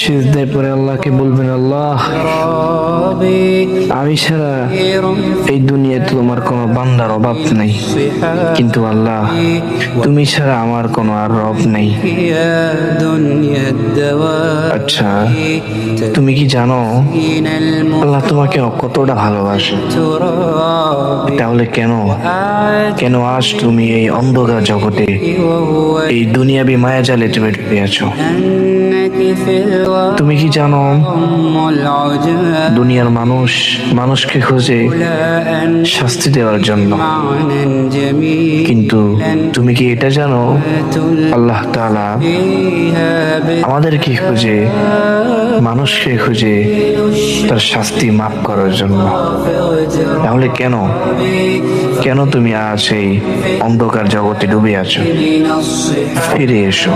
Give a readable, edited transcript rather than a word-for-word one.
সিজদায় পড়ে আল্লাহকে বলবেন, আল্লাহ, আমি ছাড়া এই দুনিয়াতে তোমার কোনো বান্দার অভাব নাই, কিন্তু আল্লাহ, তুমি ছাড়া আমার কোনো আর রব নেই। আচ্ছা, তুমি কি জানো আল্লাহ তোমাকে কতটা ভালোবাসে? তাহলে কেন কেন আজ তুমি এই অন্ধকার জগতে, এই দুনিয়াবি মায়াজালে তুমি ডুবে আছো? তুমি কি জানো দুনিয়ার মানুষ মানুষকে খোঁজে শাস্তি দেওয়ার জন্য, কিন্তু তুমি কি এটা জানো আল্লাহ তাআলা আমাদেরকে খুঁজে, মানুষকে খুঁজে তার শাস্তি মাফ করার জন্য? তাহলে কেন কেন তুমি আজ এই অন্ধকার জগতে ডুবে আছো? ফিরে এসো।